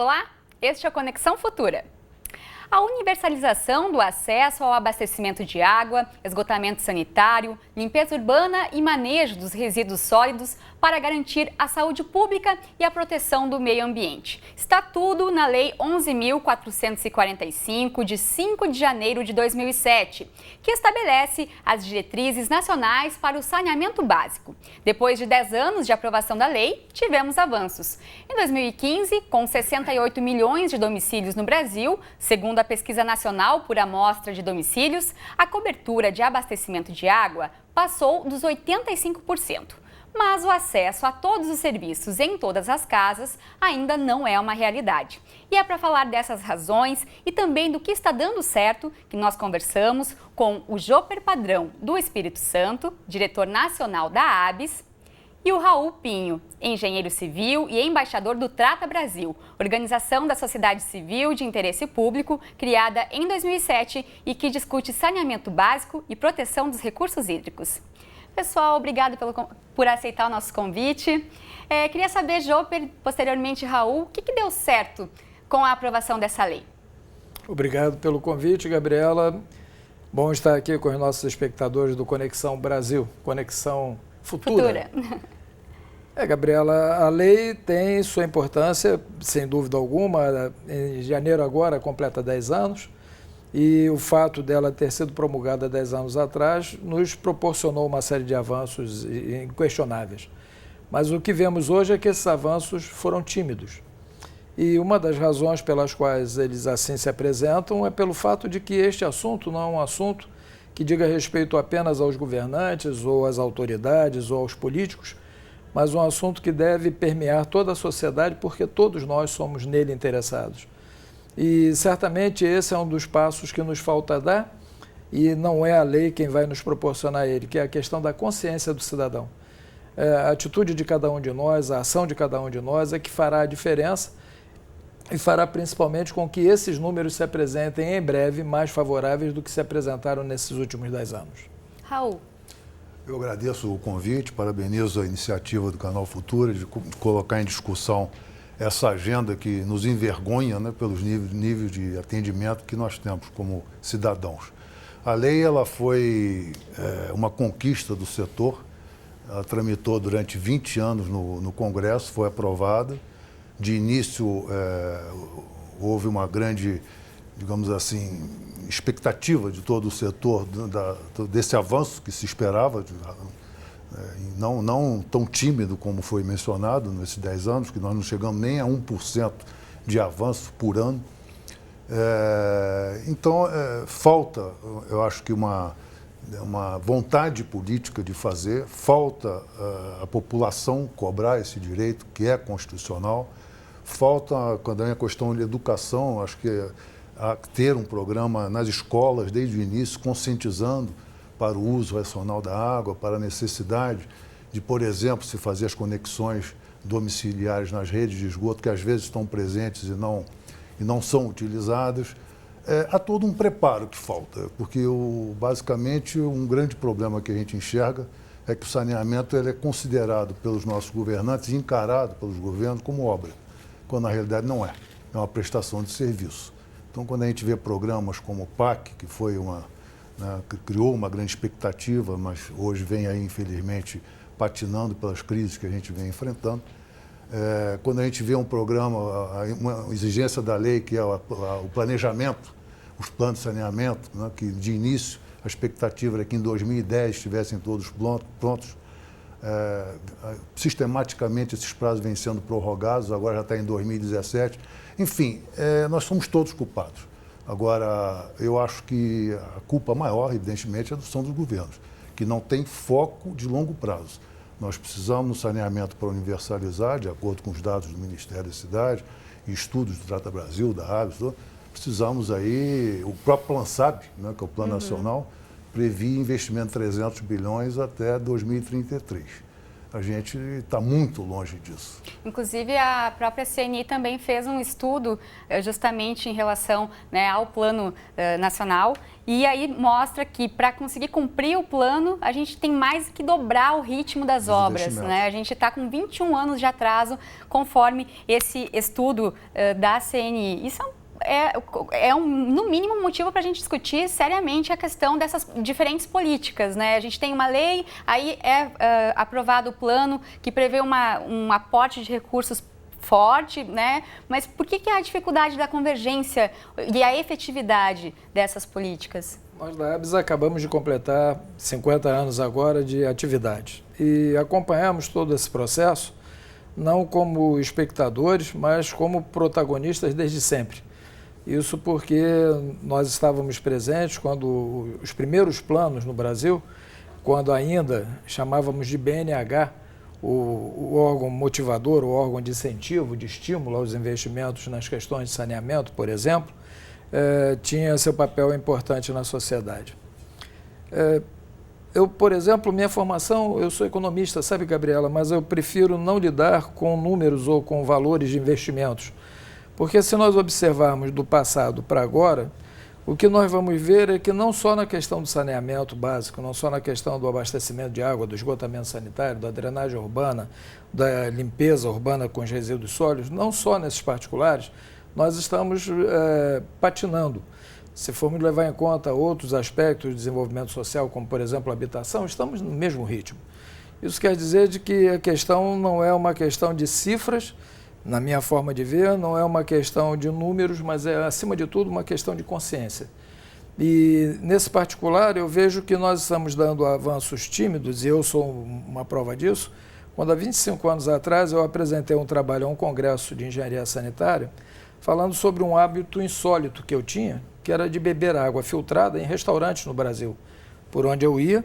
Olá, este é o Conexão Futura. A universalização do acesso ao abastecimento de água, esgotamento sanitário, limpeza urbana e manejo dos resíduos sólidos para garantir a saúde pública e a proteção do meio ambiente. Está tudo na Lei 11.445, de 5 de janeiro de 2007, que estabelece as diretrizes nacionais para o saneamento básico. Depois de 10 anos de aprovação da lei, tivemos avanços. Em 2015, com 68 milhões de domicílios no Brasil, segundo a Pesquisa Nacional por Amostra de Domicílios, a cobertura de abastecimento de água passou dos 85%. Mas o acesso a todos os serviços em todas as casas ainda não é uma realidade. E é para falar dessas razões e também do que está dando certo que nós conversamos com o Joper Padrão do Espírito Santo, diretor nacional da ABS, e o Raul Pinho, engenheiro civil e embaixador do Trata Brasil, organização da sociedade civil de interesse público criada em 2007 e que discute saneamento básico e proteção dos recursos hídricos. Pessoal, obrigado por aceitar o nosso convite. Queria saber, Joper, posteriormente Raul, o que deu certo com a aprovação dessa lei? Obrigado pelo convite, Gabriela. Bom estar aqui com os nossos espectadores do Conexão Brasil, Conexão Futura. Gabriela, a lei tem sua importância, sem dúvida alguma. Em janeiro agora completa 10 anos e o fato dela ter sido promulgada 10 anos atrás nos proporcionou uma série de avanços inquestionáveis. Mas o que vemos hoje é que esses avanços foram tímidos. E uma das razões pelas quais eles assim se apresentam é pelo fato de que este assunto não é um assunto que diga respeito apenas aos governantes ou às autoridades ou aos políticos, mas um assunto que deve permear toda a sociedade porque todos nós somos nele interessados. E certamente esse é um dos passos que nos falta dar e não é a lei quem vai nos proporcionar ele, que é a questão da consciência do cidadão. A atitude de cada um de nós, a ação de cada um de nós é que fará a diferença e fará principalmente com que esses números se apresentem em breve mais favoráveis do que se apresentaram nesses últimos 10 anos. Raul. Eu agradeço o convite, parabenizo a iniciativa do Canal Futura de colocar em discussão essa agenda que nos envergonha, né, pelos níveis de atendimento que nós temos como cidadãos. A lei ela foi uma conquista do setor, ela tramitou durante 20 anos no Congresso, foi aprovada. De início, houve uma grande, digamos assim, expectativa de todo o setor desse avanço que se esperava, não tão tímido como foi mencionado nesses 10 anos, que nós não chegamos nem a 1% de avanço por ano. Então, falta, eu acho que uma vontade política de fazer, falta a população cobrar esse direito, que é constitucional, falta, quando é a questão de educação, acho que ter um programa nas escolas, desde o início, conscientizando para o uso racional da água, para a necessidade de, por exemplo, se fazer as conexões domiciliares nas redes de esgoto, que às vezes estão presentes e não são utilizadas. Há todo um preparo que falta, porque basicamente um grande problema que a gente enxerga é que o saneamento ele é considerado pelos nossos governantes e encarado pelos governos como obra, quando na realidade não é. É uma prestação de serviço. Então, quando a gente vê programas como o PAC, que foi que criou uma grande expectativa, mas hoje vem aí, infelizmente, patinando pelas crises que a gente vem enfrentando, quando a gente vê um programa, uma exigência da lei, que é o planejamento, os planos de saneamento, né, que de início a expectativa era que em 2010 estivessem todos prontos, sistematicamente esses prazos vêm sendo prorrogados, agora já está em 2017. Enfim, nós somos todos culpados. Agora, eu acho que a culpa maior, evidentemente, são dos governos, que não têm foco de longo prazo. Nós precisamos, no saneamento para universalizar, de acordo com os dados do Ministério da Cidade e estudos do Trata Brasil, da ABS, precisamos aí, o próprio PlanSab, né, que é o Plano Nacional, previa investimento de 300 bilhões até 2033. A gente está muito longe disso. Inclusive, a própria CNI também fez um estudo justamente em relação, né, ao plano nacional, e aí mostra que para conseguir cumprir o plano, a gente tem mais que dobrar o ritmo das obras, né? A gente está com 21 anos de atraso, conforme esse estudo da CNI. Isso no mínimo, um motivo para a gente discutir seriamente a questão dessas diferentes políticas, né? A gente tem uma lei, aí aprovado o plano que prevê um aporte de recursos forte, né? Mas por que a dificuldade da convergência e a efetividade dessas políticas? Nós da ABS acabamos de completar 50 anos agora de atividade e acompanhamos todo esse processo, não como espectadores, mas como protagonistas desde sempre. Isso porque nós estávamos presentes quando os primeiros planos no Brasil, quando ainda chamávamos de BNH, o órgão motivador, o órgão de incentivo, de estímulo aos investimentos nas questões de saneamento, por exemplo, tinha seu papel importante na sociedade. Eu, por exemplo, minha formação, eu sou economista, sabe, Gabriela, mas eu prefiro não lidar com números ou com valores de investimentos. Porque se nós observarmos do passado para agora, o que nós vamos ver é que não só na questão do saneamento básico, não só na questão do abastecimento de água, do esgotamento sanitário, da drenagem urbana, da limpeza urbana com os resíduos sólidos, não só nesses particulares, nós estamos patinando. Se formos levar em conta outros aspectos de desenvolvimento social, como, por exemplo, a habitação, estamos no mesmo ritmo. Isso quer dizer de que a questão não é uma questão de cifras, na minha forma de ver, não é uma questão de números, mas é, acima de tudo, uma questão de consciência. E, nesse particular, eu vejo que nós estamos dando avanços tímidos, e eu sou uma prova disso, quando há 25 anos atrás eu apresentei um trabalho a um congresso de engenharia sanitária, falando sobre um hábito insólito que eu tinha, que era de beber água filtrada em restaurantes no Brasil. Por onde eu ia,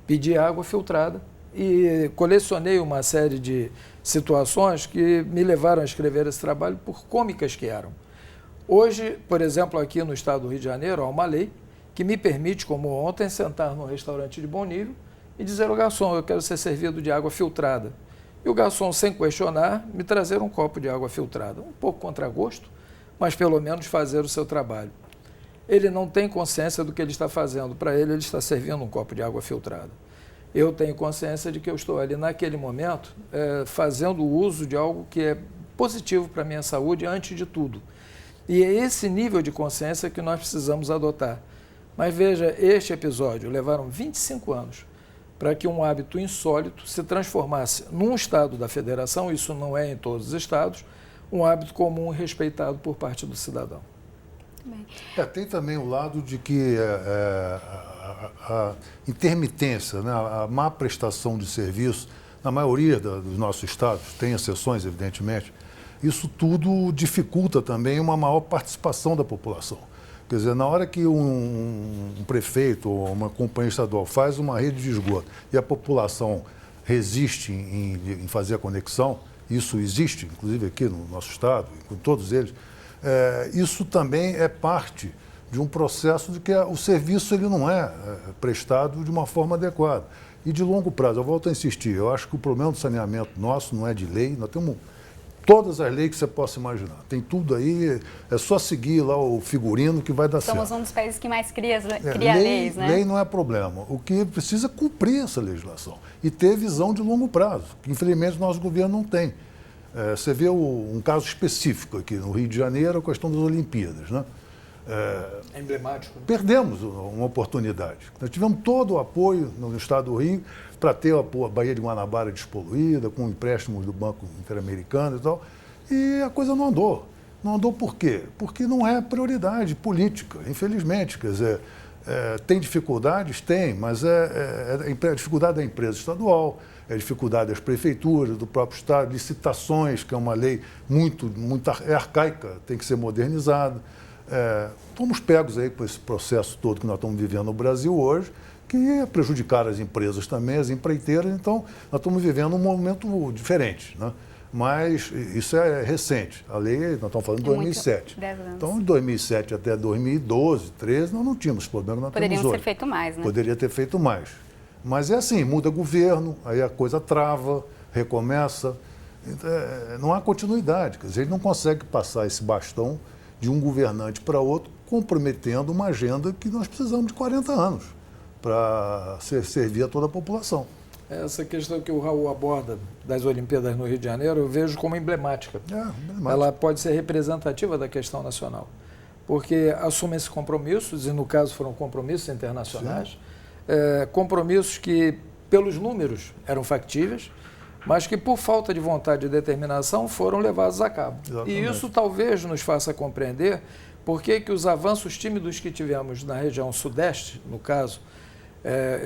pedi água filtrada e colecionei uma série de situações que me levaram a escrever esse trabalho por cômicas que eram. Hoje, por exemplo, aqui no estado do Rio de Janeiro, há uma lei que me permite, como ontem, sentar num restaurante de bom nível e dizer ao garçom, eu quero ser servido de água filtrada. E o garçom, sem questionar, me trazer um copo de água filtrada. Um pouco contra gosto, mas pelo menos fazer o seu trabalho. Ele não tem consciência do que ele está fazendo. Para ele está servindo um copo de água filtrada. Eu tenho consciência de que eu estou ali naquele momento fazendo uso de algo que é positivo para a minha saúde antes de tudo. E é esse nível de consciência que nós precisamos adotar. Mas veja, este episódio levaram 25 anos para que um hábito insólito se transformasse num estado da federação, isso não é em todos os estados, um hábito comum e respeitado por parte do cidadão. Tem também o lado de que a intermitência, né, a má prestação de serviço, na maioria dos nossos estados, tem exceções, evidentemente, isso tudo dificulta também uma maior participação da população. Quer dizer, na hora que um prefeito ou uma companhia estadual faz uma rede de esgoto e a população resiste em fazer a conexão, isso existe, inclusive aqui no nosso estado, com todos eles, isso também é parte de um processo de que o serviço ele não é prestado de uma forma adequada. E de longo prazo, eu volto a insistir, eu acho que o problema do saneamento nosso não é de lei, nós temos todas as leis que você possa imaginar. Tem tudo aí, é só seguir lá o figurino que vai dar certo. Somos um dos países que mais cria leis, né? Lei não é problema. O que precisa é cumprir essa legislação e ter visão de longo prazo, que infelizmente o nosso governo não tem. Você vê um caso específico aqui no Rio de Janeiro, a questão das Olimpíadas, né? É emblemático. Né? Perdemos uma oportunidade. Nós tivemos todo o apoio no estado do Rio para ter a Baía de Guanabara despoluída, com empréstimos do Banco Interamericano e tal, e a coisa não andou. Não andou por quê? Porque não é prioridade política, infelizmente. Quer dizer, tem dificuldades? Tem, mas a dificuldade da empresa estadual, é a dificuldade das prefeituras, do próprio estado, licitações, que é uma lei muito arcaica, tem que ser modernizada. Fomos pegos aí por esse processo todo que nós estamos vivendo no Brasil hoje, que ia prejudicar as empresas também, as empreiteiras, então nós estamos vivendo um momento diferente, né? Mas isso é recente, a lei, nós estamos falando de 2007. Então, de 2007 até 2012, 2013, nós não tínhamos problema, nós Poderiam temos ser hoje. feito mais, né? Poderia ter feito mais. Mas é assim, muda governo, aí a coisa trava, recomeça. Não há continuidade. Quer dizer, a gente não consegue passar esse bastão de um governante para outro, comprometendo uma agenda que nós precisamos de 40 anos para servir a toda a população. Essa questão que o Raul aborda das Olimpíadas no Rio de Janeiro, eu vejo como emblemática. Ela pode ser representativa da questão nacional, porque assumem-se compromissos, e no caso foram compromissos internacionais, compromissos que, pelos números, eram factíveis, mas que, por falta de vontade e determinação, foram levados a cabo. Exatamente. E isso talvez nos faça compreender por que os avanços tímidos que tivemos na região sudeste, no caso,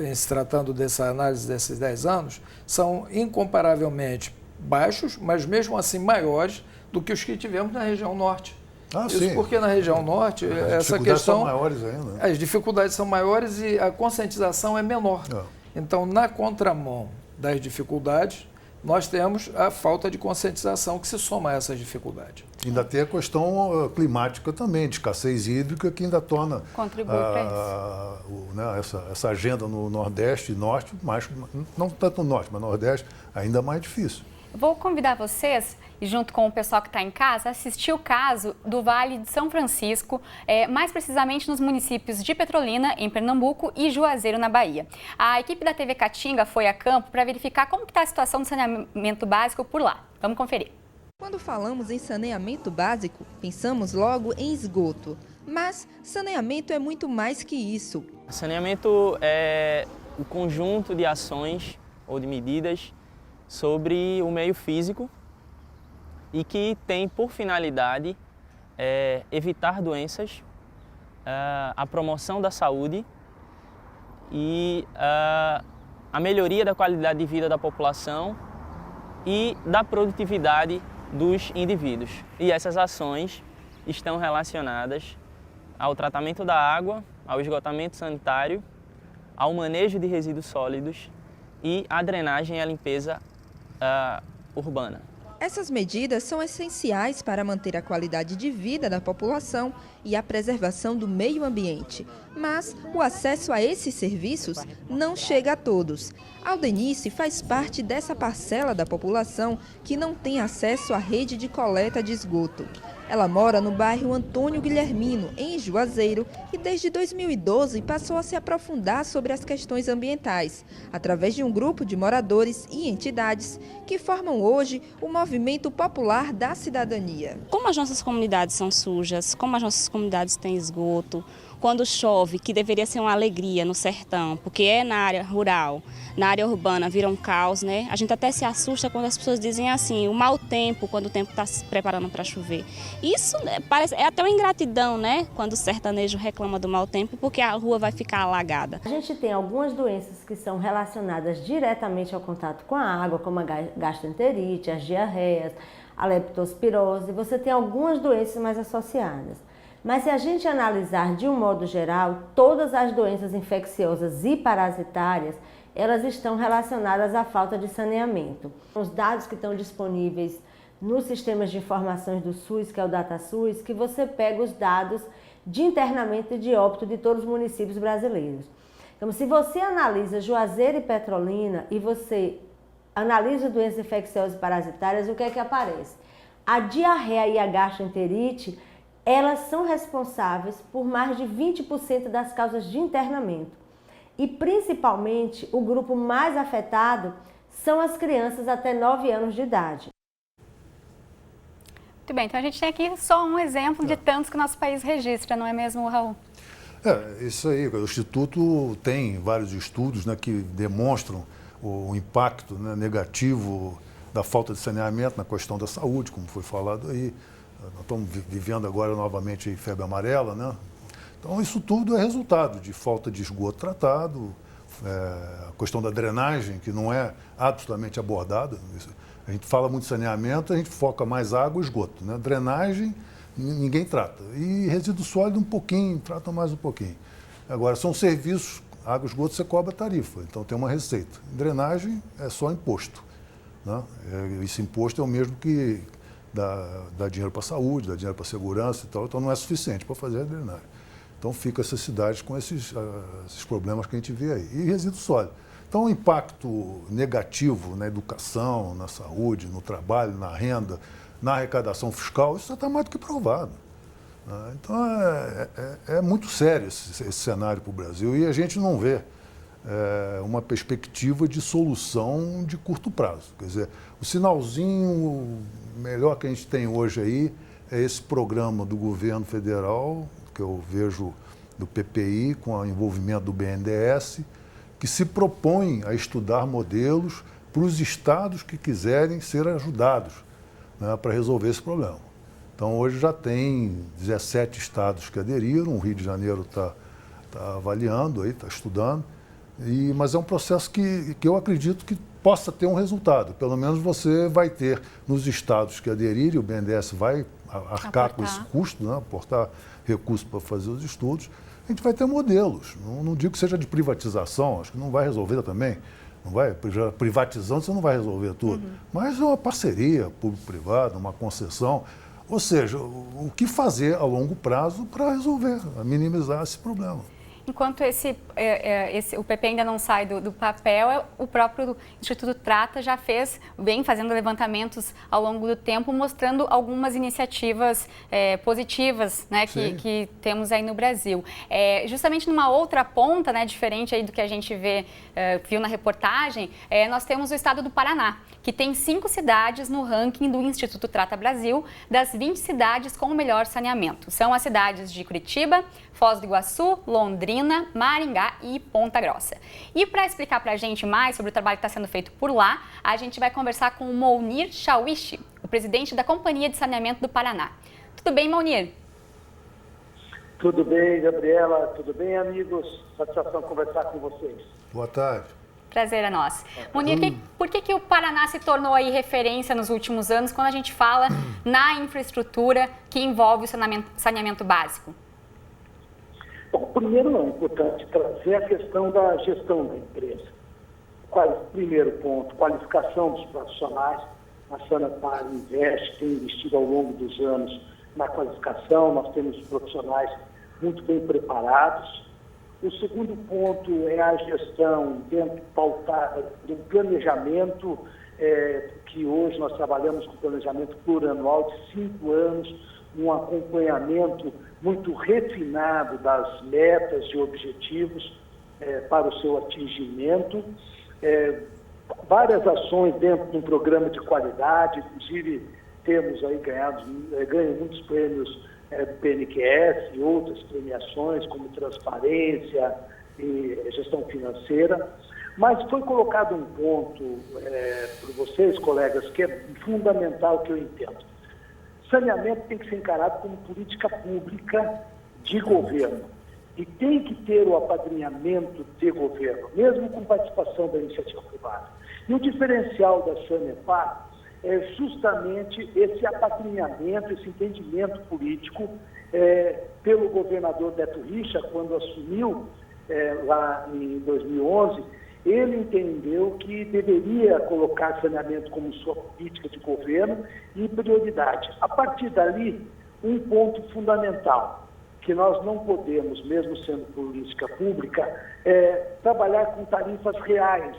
em se tratando dessa análise desses 10 anos, são incomparavelmente baixos, mas mesmo assim maiores do que os que tivemos na região norte. Isso sim. Porque na região norte, essa questão... As dificuldades são maiores ainda. Né? As dificuldades são maiores e a conscientização é menor. Então, na contramão das dificuldades, nós temos a falta de conscientização que se soma a essas dificuldades. Ainda tem a questão climática também, de escassez hídrica, que ainda torna essa agenda no Nordeste e Norte, não tanto no Norte, mas no Nordeste, ainda mais difícil. Vou convidar vocês, e junto com o pessoal que está em casa, a assistir o caso do Vale de São Francisco, mais precisamente nos municípios de Petrolina, em Pernambuco, e Juazeiro, na Bahia. A equipe da TV Caatinga foi a campo para verificar como está a situação do saneamento básico por lá. Vamos conferir. Quando falamos em saneamento básico, pensamos logo em esgoto. Mas saneamento é muito mais que isso. Saneamento é o conjunto de ações ou de medidas sobre o meio físico e que tem por finalidade evitar doenças, a promoção da saúde e a melhoria da qualidade de vida da população e da produtividade dos indivíduos. E essas ações estão relacionadas ao tratamento da água, ao esgotamento sanitário, ao manejo de resíduos sólidos e à drenagem e à limpeza urbana. Essas medidas são essenciais para manter a qualidade de vida da população e a preservação do meio ambiente. Mas o acesso a esses serviços não chega a todos. Aldenice faz parte dessa parcela da população que não tem acesso à rede de coleta de esgoto. Ela mora no bairro Antônio Guilhermino, em Juazeiro, e desde 2012 passou a se aprofundar sobre as questões ambientais, através de um grupo de moradores e entidades que formam hoje o Movimento Popular da Cidadania. Como as nossas comunidades são sujas, como as nossas comunidades têm esgoto, quando chove, que deveria ser uma alegria no sertão, porque é na área rural, na área urbana vira um caos, né? A gente até se assusta quando as pessoas dizem assim, o mau tempo, quando o tempo está se preparando para chover. Isso é até uma ingratidão, né? Quando o sertanejo reclama do mau tempo, porque a rua vai ficar alagada. A gente tem algumas doenças que são relacionadas diretamente ao contato com a água, como a gastroenterite, as diarreias, a leptospirose. Você tem algumas doenças mais associadas. Mas se a gente analisar de um modo geral, todas as doenças infecciosas e parasitárias, elas estão relacionadas à falta de saneamento. Os dados que estão disponíveis nos sistemas de informações do SUS, que é o DataSUS, que você pega os dados de internamento e de óbito de todos os municípios brasileiros. Então, se você analisa Juazeiro e Petrolina e você analisa doenças infecciosas e parasitárias, o que é que aparece? A diarreia e a gastroenterite, elas são responsáveis por mais de 20% das causas de internamento. E, principalmente, o grupo mais afetado são as crianças até 9 anos de idade. Muito bem, então a gente tem aqui só um exemplo de tantos que o nosso país registra, não é mesmo, Raul? Isso aí. O Instituto tem vários estudos, né, que demonstram o impacto, né, negativo da falta de saneamento na questão da saúde, como foi falado aí. Nós estamos vivendo agora novamente a febre amarela, né? Então, isso tudo é resultado de falta de esgoto tratado, a questão da drenagem, que não é absolutamente abordada. A gente fala muito de saneamento, a gente foca mais água e esgoto, né? Drenagem, ninguém trata. E resíduo sólido, um pouquinho, trata mais um pouquinho. Agora, são serviços, água e esgoto você cobra tarifa, então tem uma receita. Drenagem é só imposto, né? Esse imposto é o mesmo que dá dinheiro para a saúde, dá dinheiro para a segurança e tal, então não é suficiente para fazer a drenagem. Então fica essas cidades com esses problemas que a gente vê aí. E resíduo sólido. Então, o impacto negativo na educação, na saúde, no trabalho, na renda, na arrecadação fiscal, isso já está mais do que provado. Então, é muito sério esse cenário para o Brasil e a gente não vê uma perspectiva de solução de curto prazo. Quer dizer, o sinalzinho melhor que a gente tem hoje aí é esse programa do governo federal, que eu vejo do PPI, com o envolvimento do BNDES, que se propõe a estudar modelos para os estados que quiserem ser ajudados, né, para resolver esse problema. Então, hoje já tem 17 estados que aderiram, o Rio de Janeiro está avaliando, está estudando, mas é um processo que eu acredito que possa ter um resultado. Pelo menos você vai ter nos estados que aderirem, o BNDES vai arcar com esse custo, né, aportar recursos para fazer os estudos, a gente vai ter modelos. Não digo que seja de privatização, acho que não vai resolver também. Não vai, privatizando você não vai resolver tudo. Mas é uma parceria público-privada, uma concessão. Ou seja, o que fazer a longo prazo para resolver, minimizar esse problema. Enquanto o PP ainda não sai do papel, o próprio Instituto Trata já vem fazendo levantamentos ao longo do tempo, mostrando algumas iniciativas positivas, né, que temos aí no Brasil. Justamente numa outra ponta, né, diferente aí do que a gente viu na reportagem, nós temos o estado do Paraná, que tem 5 cidades no ranking do Instituto Trata Brasil, das 20 cidades com o melhor saneamento. São as cidades de Curitiba, Foz do Iguaçu, Londrina, Maringá e Ponta Grossa. E para explicar para a gente mais sobre o trabalho que está sendo feito por lá, a gente vai conversar com o Mounir Shawishi, o presidente da Companhia de Saneamento do Paraná. Tudo bem, Mounir? Tudo bem, Gabriela. Tudo bem, amigos? Satisfação conversar com vocês. Boa tarde. Prazer é nosso. Mounir, por que o Paraná se tornou aí referência nos últimos anos quando a gente fala na infraestrutura que envolve o saneamento básico? Bom, primeiro é importante trazer a questão da gestão da empresa. Primeiro ponto, qualificação dos profissionais. A Sanepar investe, tem investido ao longo dos anos na qualificação, nós temos profissionais muito bem preparados. O segundo ponto é a gestão pautada do planejamento, que hoje nós trabalhamos com planejamento plurianual de 5 anos, um acompanhamento muito refinado das metas e objetivos para o seu atingimento. Várias ações dentro de um programa de qualidade, inclusive temos aí ganho muitos prêmios do PNQS e outras premiações, como transparência e gestão financeira. Mas foi colocado um ponto por vocês, colegas, que é fundamental, que eu entendo. Saneamento tem que ser encarado como política pública de governo e tem que ter o apadrinhamento de governo, mesmo com participação da iniciativa privada. E o diferencial da Sanepar é justamente esse apadrinhamento, esse entendimento político pelo governador Beto Richa, quando assumiu lá em 2011, ele entendeu que deveria colocar saneamento como sua política de governo e prioridade. A partir dali, um ponto fundamental, que nós não podemos, mesmo sendo política pública, trabalhar com tarifas reais,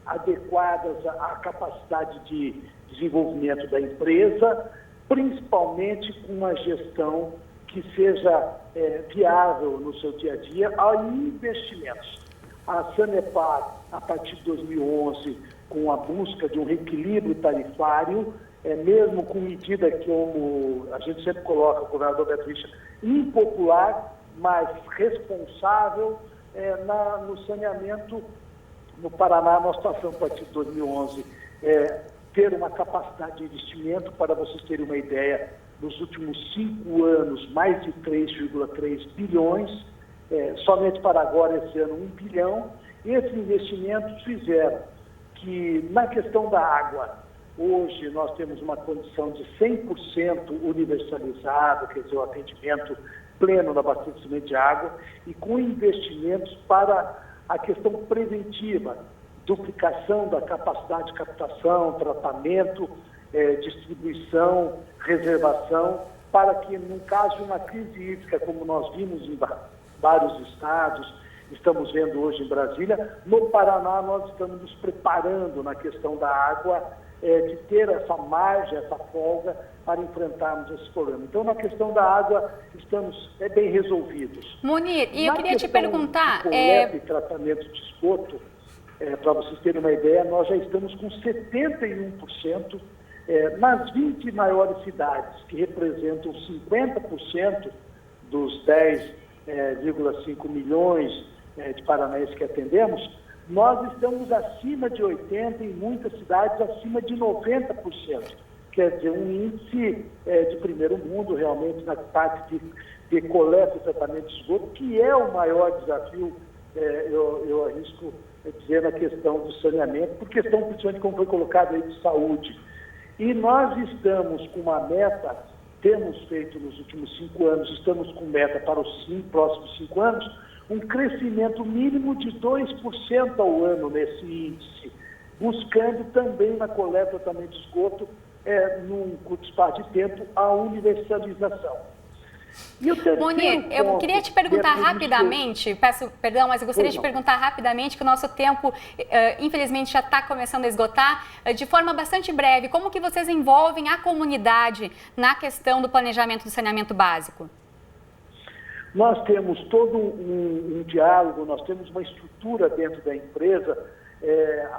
adequadas à capacidade de desenvolvimento da empresa, principalmente com uma gestão que seja viável no seu dia a dia, a investimentos. A Sanepar, a partir de 2011, com a busca de um reequilíbrio tarifário, mesmo com medida que, como a gente sempre coloca, o governador Beto Richa, impopular, mas responsável no saneamento. No Paraná, nós passamos, a partir de 2011, ter uma capacidade de investimento, para vocês terem uma ideia, nos últimos 5 anos, mais de 3,3 bilhões, somente para agora, esse ano, 1 bilhão. Esses investimentos fizeram que, na questão da água, hoje nós temos uma condição de 100% universalizado, quer dizer, o atendimento pleno no abastecimento de água, e com investimentos para a questão preventiva, duplicação da capacidade de captação, tratamento, distribuição, reservação, para que, no caso de uma crise hídrica, como nós vimos em vários estados, estamos vendo hoje em Brasília. No Paraná, nós estamos nos preparando na questão da água, de ter essa margem, essa folga para enfrentarmos esse problema. Então, na questão da água, estamos bem resolvidos. Munir, e eu queria te perguntar... coleta e tratamento de esgoto, para vocês terem uma ideia, nós já estamos com 71% nas 20 maiores cidades, que representam 50% dos 10,5 milhões de paranaenses que atendemos. Nós estamos acima de 80%, em muitas cidades acima de 90%. Quer dizer, um índice de primeiro mundo, realmente, na parte de coleta e tratamento de esgoto, que é o maior desafio, eu arrisco dizer, na questão do saneamento, por questão, principalmente, como foi colocado aí, de saúde. E nós estamos com uma meta, temos feito nos últimos 5 anos, estamos com meta para os próximos 5 anos, um crescimento mínimo de 2% ao ano nesse índice, buscando também na coleta também de esgoto, num curto espaço de tempo, a universalização. Munir, eu queria te perguntar rapidamente, peço perdão, mas eu gostaria de perguntar rapidamente, que o nosso tempo, infelizmente, já está começando a esgotar, de forma bastante breve, como que vocês envolvem a comunidade na questão do planejamento do saneamento básico? Nós temos todo um diálogo, nós temos uma estrutura dentro da empresa,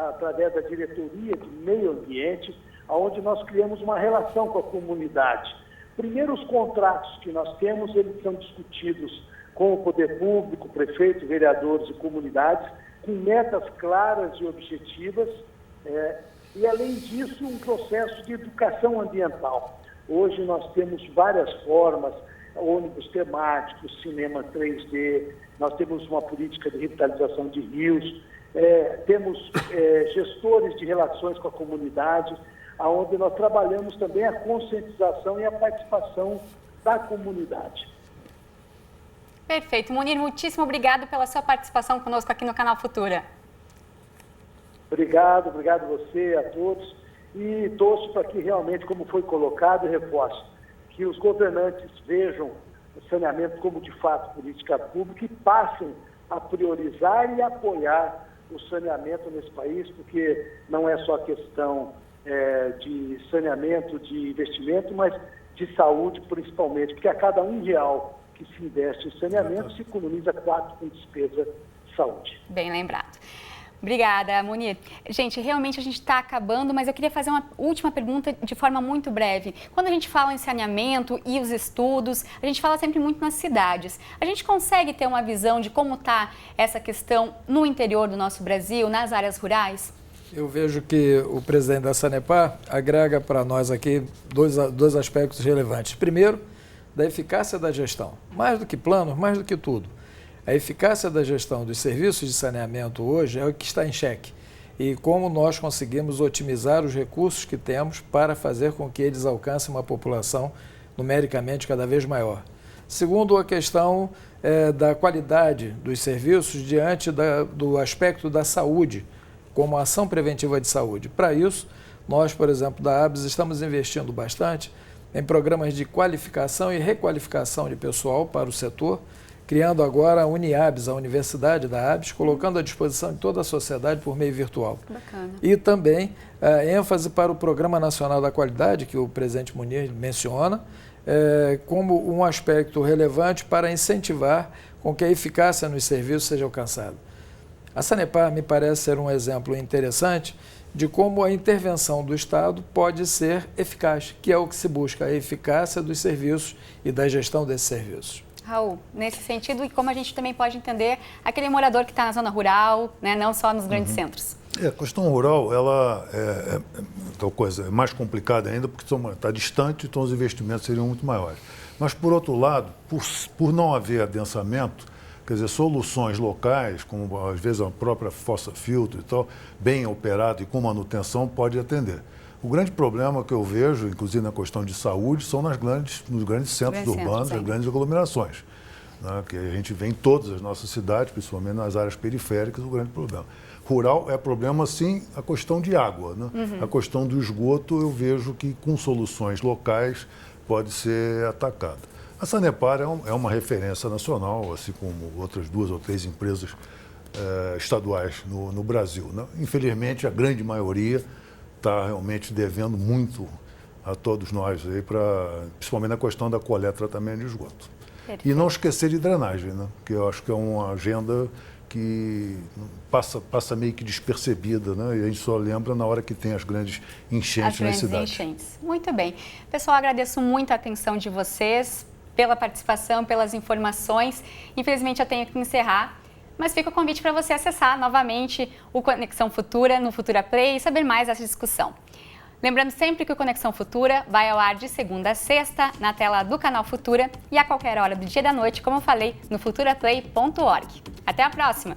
através da diretoria de meio ambiente, onde nós criamos uma relação com a comunidade. Primeiro, os contratos que nós temos, eles são discutidos com o poder público, prefeitos, vereadores e comunidades, com metas claras e objetivas, e, além disso, um processo de educação ambiental. Hoje nós temos várias formas, ônibus temáticos, cinema 3D, nós temos uma política de revitalização de rios, temos gestores de relações com a comunidade, onde nós trabalhamos também a conscientização e a participação da comunidade. Perfeito. Munir, muitíssimo obrigado pela sua participação conosco aqui no Canal Futura. Obrigado a você, a todos, e torço para que realmente, como foi colocado, e reforço, que os governantes vejam o saneamento como, de fato, política pública e passem a priorizar e apoiar o saneamento nesse país, porque não é só questão de saneamento, de investimento, mas de saúde, principalmente, porque a cada R$1 que se investe em saneamento, se economiza 4 com despesa de saúde. Bem lembrado. Obrigada, Munir. Gente, realmente a gente está acabando, mas eu queria fazer uma última pergunta de forma muito breve. Quando a gente fala em saneamento e os estudos, a gente fala sempre muito nas cidades. A gente consegue ter uma visão de como está essa questão no interior do nosso Brasil, nas áreas rurais? Eu vejo que o presidente da Sanepar agrega para nós aqui dois aspectos relevantes. Primeiro, da eficácia da gestão. Mais do que plano, mais do que tudo. A eficácia da gestão dos serviços de saneamento hoje é o que está em xeque. E como nós conseguimos otimizar os recursos que temos para fazer com que eles alcancem uma população numericamente cada vez maior. Segundo, a questão da qualidade dos serviços diante do aspecto da saúde, como ação preventiva de saúde. Para isso, nós, por exemplo, da ABS, estamos investindo bastante em programas de qualificação e requalificação de pessoal para o setor, criando agora a Uniabs, a Universidade da ABS, colocando à disposição de toda a sociedade por meio virtual. Bacana. E também ênfase para o Programa Nacional da Qualidade, que o presidente Munir menciona, como um aspecto relevante para incentivar com que a eficácia nos serviços seja alcançada. A Sanepar me parece ser um exemplo interessante de como a intervenção do Estado pode ser eficaz, que é o que se busca, a eficácia dos serviços e da gestão desses serviços. Raul, nesse sentido, e como a gente também pode entender aquele morador que está na zona rural, né, não só nos grandes centros. A questão rural, ela tal coisa, é mais complicada ainda porque está distante, então os investimentos seriam muito maiores. Mas, por outro lado, por não haver adensamento, quer dizer, soluções locais, como às vezes a própria fossa filtro e tal, bem operado e com manutenção, pode atender. O grande problema que eu vejo, inclusive na questão de saúde, são nos grandes centros urbanos, nas grandes aglomerações, né, que a gente vê em todas as nossas cidades, principalmente nas áreas periféricas, o grande problema. Rural é problema, sim, a questão de água, né? A questão do esgoto, eu vejo que com soluções locais pode ser atacada. A Sanepar é uma referência nacional, assim como outras 2 ou 3 empresas estaduais no Brasil, né? Infelizmente, a grande maioria está realmente devendo muito a todos nós, aí principalmente na questão da coleta e tratamento de esgoto. Perfeito. E não esquecer de drenagem, né? Que eu acho que é uma agenda que passa meio que despercebida, né? E a gente só lembra na hora que tem as grandes enchentes na cidade. Enchentes. Muito bem. Pessoal, agradeço muito a atenção de vocês, pela participação, pelas informações. Infelizmente, eu tenho que encerrar, mas fica o convite para você acessar novamente o Conexão Futura no Futura Play e saber mais dessa discussão. Lembrando sempre que o Conexão Futura vai ao ar de segunda a sexta na tela do canal Futura e a qualquer hora do dia e da noite, como eu falei, no futuraplay.org. Até a próxima!